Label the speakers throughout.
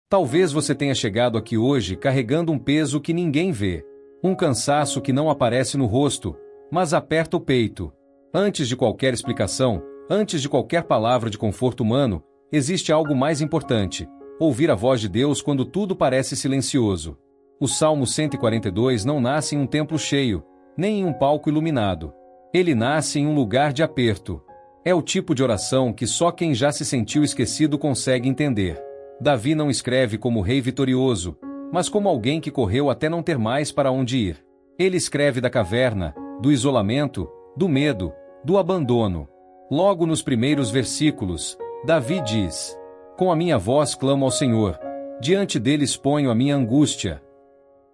Speaker 1: Talvez você tenha chegado aqui hoje carregando um peso que ninguém vê, um cansaço que não aparece no rosto, mas aperta o peito. Antes de qualquer explicação, antes de qualquer palavra de conforto humano, existe algo mais importante: ouvir a voz de Deus quando tudo parece silencioso. O Salmo 142 não nasce em um templo cheio, nem em um palco iluminado. Ele nasce em um lugar de aperto. É o tipo de oração que só quem já se sentiu esquecido consegue entender. Davi não escreve como rei vitorioso, mas como alguém que correu até não ter mais para onde ir. Ele escreve da caverna, do isolamento, do medo, do abandono. Logo nos primeiros versículos, Davi diz: "Com a minha voz clamo ao Senhor, diante dele exponho a minha angústia."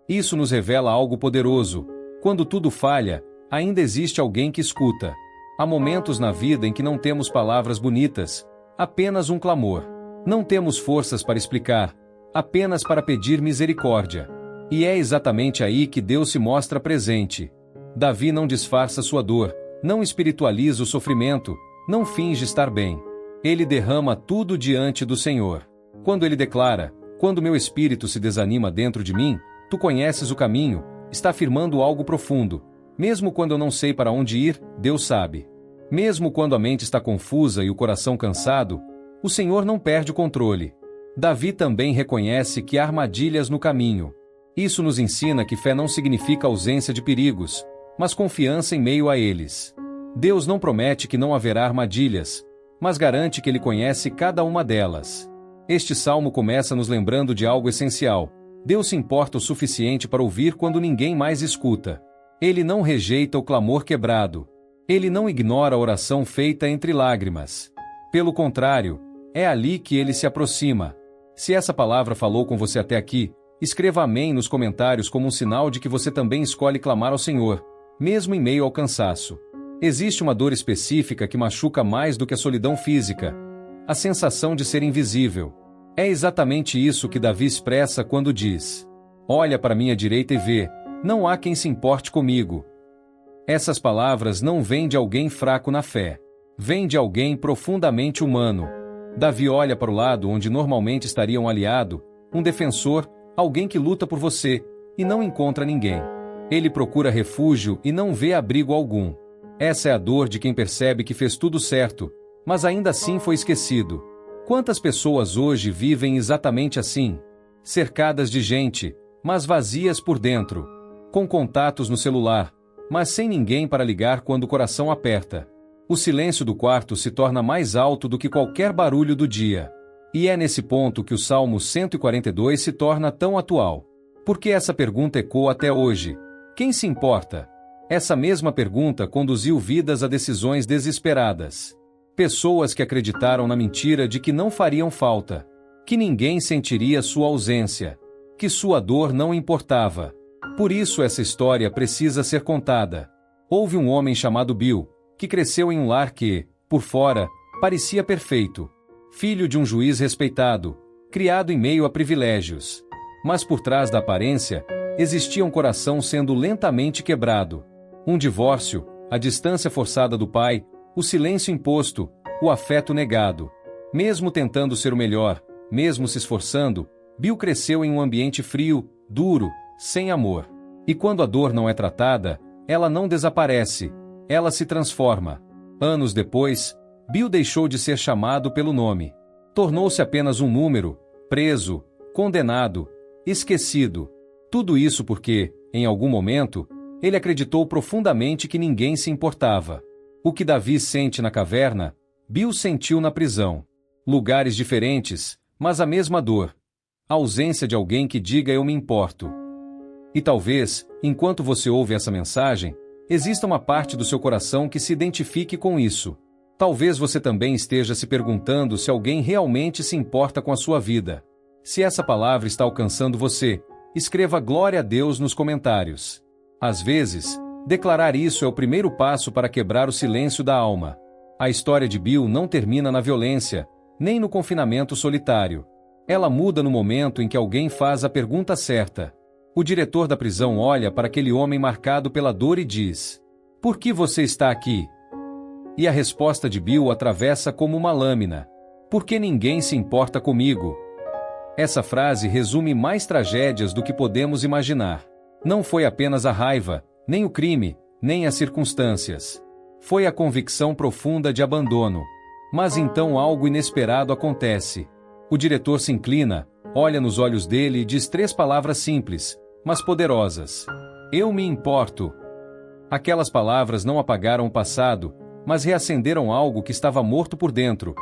Speaker 1: Isso nos revela algo poderoso. Quando tudo falha, ainda existe alguém que escuta. Há momentos na vida em que não temos palavras bonitas, apenas um clamor. Não temos forças para explicar, apenas para pedir misericórdia. E é exatamente aí que Deus se mostra presente. Davi não disfarça sua dor, não espiritualiza o sofrimento, não finge estar bem. Ele derrama tudo diante do Senhor. Quando ele declara: "Quando meu espírito se desanima dentro de mim, tu conheces o caminho", está afirmando algo profundo. Mesmo quando eu não sei para onde ir, Deus sabe. Mesmo quando a mente está confusa e o coração cansado, o Senhor não perde o controle. Davi também reconhece que há armadilhas no caminho. Isso nos ensina que fé não significa ausência de perigos, mas confiança em meio a eles. Deus não promete que não haverá armadilhas, mas garante que Ele conhece cada uma delas. Este salmo começa nos lembrando de algo essencial: Deus se importa o suficiente para ouvir quando ninguém mais escuta. Ele não rejeita o clamor quebrado. Ele não ignora a oração feita entre lágrimas. Pelo contrário, é ali que Ele se aproxima. Se essa palavra falou com você até aqui, escreva amém nos comentários como um sinal de que você também escolhe clamar ao Senhor, mesmo em meio ao cansaço. Existe uma dor específica que machuca mais do que a solidão física: a sensação de ser invisível. É exatamente isso que Davi expressa quando diz: "Olha para minha direita e vê, não há quem se importe comigo." Essas palavras não vêm de alguém fraco na fé. Vêm de alguém profundamente humano. Davi olha para o lado onde normalmente estaria um aliado, um defensor, alguém que luta por você, e não encontra ninguém. Ele procura refúgio e não vê abrigo algum. Essa é a dor de quem percebe que fez tudo certo, mas ainda assim foi esquecido. Quantas pessoas hoje vivem exatamente assim? Cercadas de gente, mas vazias por dentro. Com contatos no celular, mas sem ninguém para ligar quando o coração aperta. O silêncio do quarto se torna mais alto do que qualquer barulho do dia. E é nesse ponto que o Salmo 142 se torna tão atual. Porque essa pergunta ecoa até hoje: quem se importa? Essa mesma pergunta conduziu vidas a decisões desesperadas. Pessoas que acreditaram na mentira de que não fariam falta, que ninguém sentiria sua ausência, que sua dor não importava. Por isso essa história precisa ser contada. Houve um homem chamado Bill, que cresceu em um lar que, por fora, parecia perfeito. Filho de um juiz respeitado, criado em meio a privilégios. Mas por trás da aparência, existia um coração sendo lentamente quebrado. Um divórcio, a distância forçada do pai, o silêncio imposto, o afeto negado. Mesmo tentando ser o melhor, mesmo se esforçando, Bill cresceu em um ambiente frio, duro, sem amor. E quando a dor não é tratada, ela não desaparece, ela se transforma. Anos depois, Bill deixou de ser chamado pelo nome. Tornou-se apenas um número, preso, condenado, esquecido. Tudo isso porque, em algum momento, ele acreditou profundamente que ninguém se importava. O que Davi sente na caverna, Bill sentiu na prisão. Lugares diferentes, mas a mesma dor. A ausência de alguém que diga "eu me importo." E talvez, enquanto você ouve essa mensagem, exista uma parte do seu coração que se identifique com isso. Talvez você também esteja se perguntando se alguém realmente se importa com a sua vida. Se essa palavra está alcançando você, escreva glória a Deus nos comentários. Às vezes, declarar isso é o primeiro passo para quebrar o silêncio da alma. A história de Bill não termina na violência, nem no confinamento solitário. Ela muda no momento em que alguém faz a pergunta certa. O diretor da prisão olha para aquele homem marcado pela dor e diz: "Por que você está aqui?" E a resposta de Bill atravessa como uma lâmina: "Porque ninguém se importa comigo." Essa frase resume mais tragédias do que podemos imaginar. Não foi apenas a raiva, nem o crime, nem as circunstâncias. Foi a convicção profunda de abandono. Mas então algo inesperado acontece. O diretor se inclina, olha nos olhos dele e diz 3 palavras simples, mas poderosas. Eu me importo. Aquelas palavras não apagaram o passado, mas reacenderam algo que estava morto por dentro.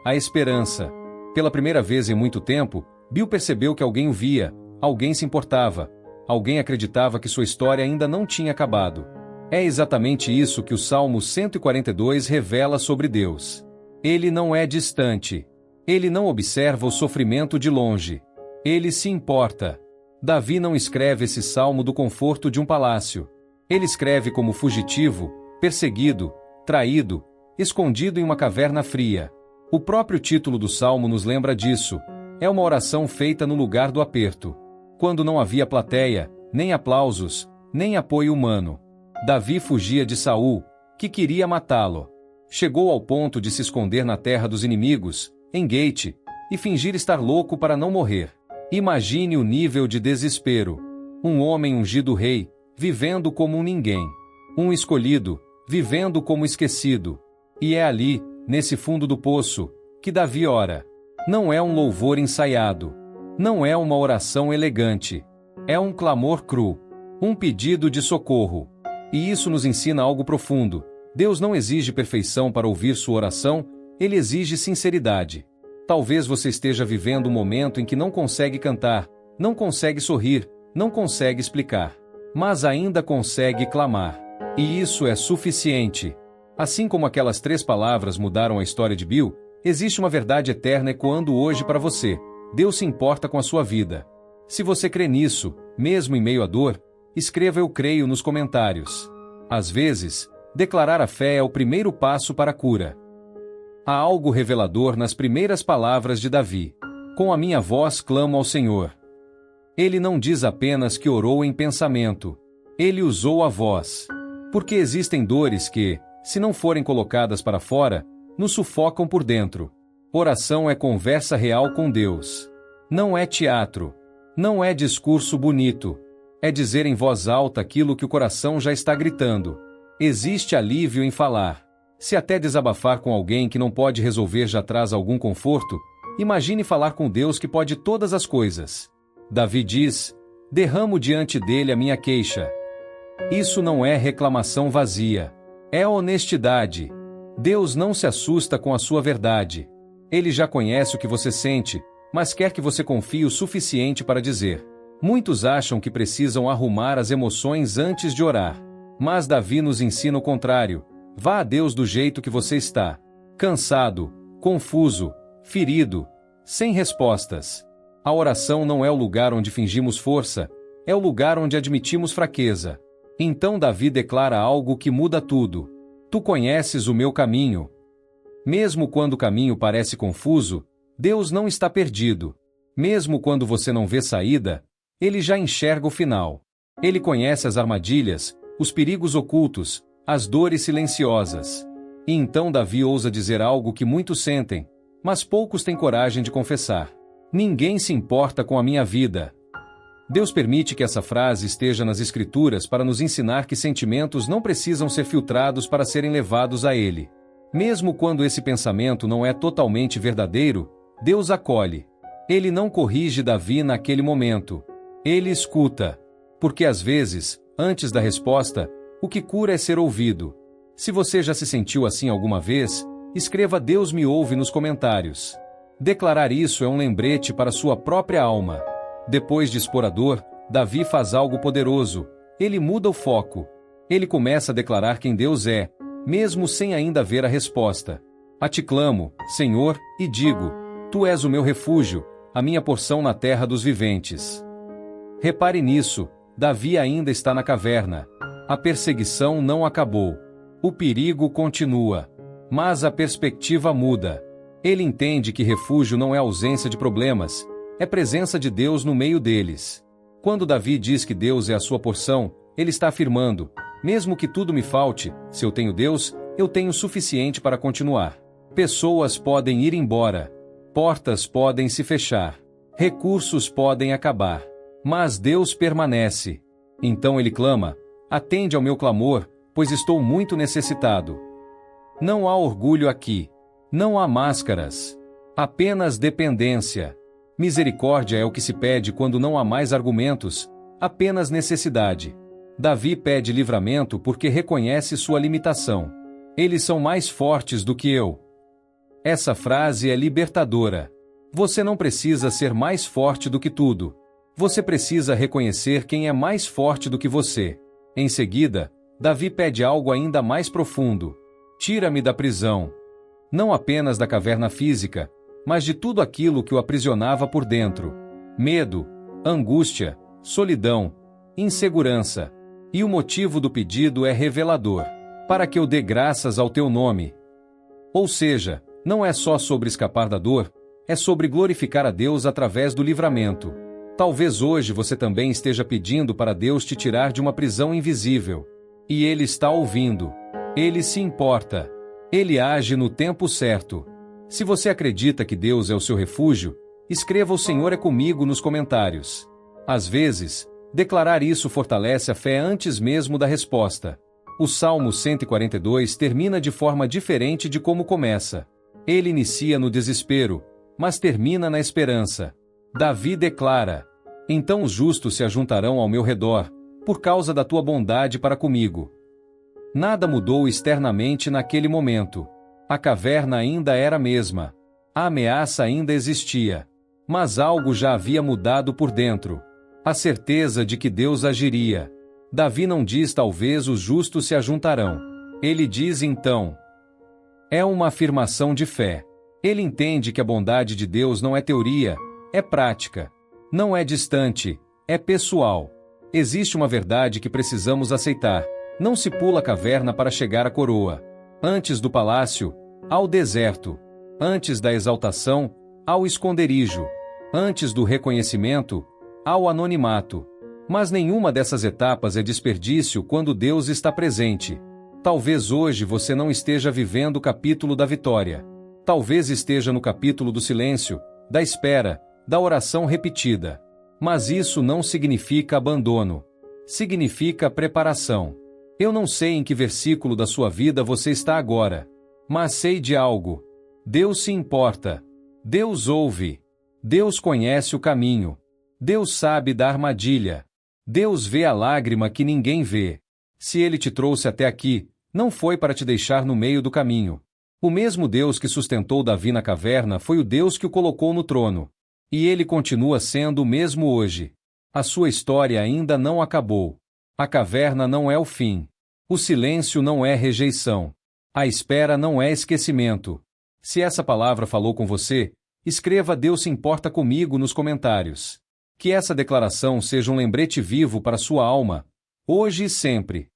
Speaker 1: A esperança. Pela primeira vez em muito tempo, Bill percebeu que alguém o via, alguém se importava, alguém acreditava que sua história ainda não tinha acabado. É exatamente isso que o Salmo 142 revela sobre Deus. Ele não é distante. Ele não observa o sofrimento de longe. Ele se importa. Davi não escreve esse salmo do conforto de um palácio. Ele escreve como fugitivo, perseguido, traído, escondido em uma caverna fria. O próprio título do salmo nos lembra disso. É uma oração feita no lugar do aperto. Quando não havia plateia, nem aplausos, nem apoio humano. Davi fugia de Saul, que queria matá-lo. Chegou ao ponto de se esconder na terra dos inimigos, em Gate, e fingir estar louco para não morrer. Imagine o nível de desespero. Um homem ungido rei, vivendo como um ninguém. Um escolhido, vivendo como esquecido. E é ali, nesse fundo do poço, que Davi ora. Não é um louvor ensaiado. Não é uma oração elegante. É um clamor cru. Um pedido de socorro. E isso nos ensina algo profundo. Deus não exige perfeição para ouvir sua oração, Ele exige sinceridade. Talvez você esteja vivendo um momento em que não consegue cantar, não consegue sorrir, não consegue explicar. Mas ainda consegue clamar. E isso é suficiente. Assim como aquelas 3 palavras mudaram a história de Bill, existe uma verdade eterna ecoando hoje para você. Deus se importa com a sua vida. Se você crê nisso, mesmo em meio à dor, escreva "Eu creio" nos comentários. Às vezes, declarar a fé é o primeiro passo para a cura. Há algo revelador nas primeiras palavras de Davi. Com a minha voz clamo ao Senhor. Ele não diz apenas que orou em pensamento. Ele usou a voz. Porque existem dores que, se não forem colocadas para fora, nos sufocam por dentro. Oração é conversa real com Deus. Não é teatro. Não é discurso bonito. É dizer em voz alta aquilo que o coração já está gritando. Existe alívio em falar. Se até desabafar com alguém que não pode resolver já traz algum conforto, imagine falar com Deus que pode todas as coisas. Davi diz: derramo diante dele a minha queixa. Isso não é reclamação vazia. É honestidade. Deus não se assusta com a sua verdade. Ele já conhece o que você sente, mas quer que você confie o suficiente para dizer. Muitos acham que precisam arrumar as emoções antes de orar. Mas Davi nos ensina o contrário. Vá a Deus do jeito que você está. Cansado, confuso, ferido, sem respostas. A oração não é o lugar onde fingimos força, é o lugar onde admitimos fraqueza. Então Davi declara algo que muda tudo. Tu conheces o meu caminho. Mesmo quando o caminho parece confuso, Deus não está perdido. Mesmo quando você não vê saída, Ele já enxerga o final. Ele conhece as armadilhas, os perigos ocultos, as dores silenciosas. E então Davi ousa dizer algo que muitos sentem, mas poucos têm coragem de confessar. Ninguém se importa com a minha vida. Deus permite que essa frase esteja nas Escrituras para nos ensinar que sentimentos não precisam ser filtrados para serem levados a Ele. Mesmo quando esse pensamento não é totalmente verdadeiro, Deus acolhe. Ele não corrige Davi naquele momento. Ele escuta. Porque às vezes, antes da resposta, o que cura é ser ouvido. Se você já se sentiu assim alguma vez, escreva "Deus me ouve" nos comentários. Declarar isso é um lembrete para sua própria alma. Depois de expor a dor, Davi faz algo poderoso. Ele muda o foco. Ele começa a declarar quem Deus é, mesmo sem ainda ver a resposta. A ti clamo, Senhor, e digo: Tu és o meu refúgio, a minha porção na terra dos viventes. Repare nisso, Davi ainda está na caverna. A perseguição não acabou. O perigo continua. Mas a perspectiva muda. Ele entende que refúgio não é ausência de problemas, é presença de Deus no meio deles. Quando Davi diz que Deus é a sua porção, ele está afirmando: mesmo que tudo me falte, se eu tenho Deus, eu tenho o suficiente para continuar. Pessoas podem ir embora. Portas podem se fechar. Recursos podem acabar, mas Deus permanece. Então ele clama: atende ao meu clamor, pois estou muito necessitado. Não há orgulho aqui. Não há máscaras. Apenas dependência. Misericórdia é o que se pede quando não há mais argumentos, apenas necessidade. Davi pede livramento porque reconhece sua limitação. Eles são mais fortes do que eu. Essa frase é libertadora. Você não precisa ser mais forte do que tudo. Você precisa reconhecer quem é mais forte do que você. Em seguida, Davi pede algo ainda mais profundo. Tira-me da prisão. Não apenas da caverna física, mas de tudo aquilo que o aprisionava por dentro. Medo, angústia, solidão, insegurança. E o motivo do pedido é revelador. Para que eu dê graças ao teu nome. Ou seja, não é só sobre escapar da dor, é sobre glorificar a Deus através do livramento. Talvez hoje você também esteja pedindo para Deus te tirar de uma prisão invisível. E Ele está ouvindo. Ele se importa. Ele age no tempo certo. Se você acredita que Deus é o seu refúgio, escreva "O Senhor é comigo" nos comentários. Às vezes, declarar isso fortalece a fé antes mesmo da resposta. O Salmo 142 termina de forma diferente de como começa. Ele inicia no desespero, mas termina na esperança. Davi declara: então os justos se ajuntarão ao meu redor, por causa da tua bondade para comigo. Nada mudou externamente naquele momento. A caverna ainda era a mesma. A ameaça ainda existia. Mas algo já havia mudado por dentro. A certeza de que Deus agiria. Davi não diz talvez os justos se ajuntarão. Ele diz então. É uma afirmação de fé. Ele entende que a bondade de Deus não é teoria, é prática. Não é distante, é pessoal. Existe uma verdade que precisamos aceitar. Não se pula a caverna para chegar à coroa. Antes do palácio, há o deserto. Antes da exaltação, há o esconderijo. Antes do reconhecimento, há o anonimato. Mas nenhuma dessas etapas é desperdício quando Deus está presente. Talvez hoje você não esteja vivendo o capítulo da vitória. Talvez esteja no capítulo do silêncio, da espera, da oração repetida. Mas isso não significa abandono. Significa preparação. Eu não sei em que versículo da sua vida você está agora. Mas sei de algo. Deus se importa. Deus ouve. Deus conhece o caminho. Deus sabe da armadilha. Deus vê a lágrima que ninguém vê. Se Ele te trouxe até aqui, não foi para te deixar no meio do caminho. O mesmo Deus que sustentou Davi na caverna foi o Deus que o colocou no trono. E Ele continua sendo o mesmo hoje. A sua história ainda não acabou. A caverna não é o fim. O silêncio não é rejeição. A espera não é esquecimento. Se essa palavra falou com você, escreva "Deus se importa comigo" nos comentários. Que essa declaração seja um lembrete vivo para sua alma, hoje e sempre.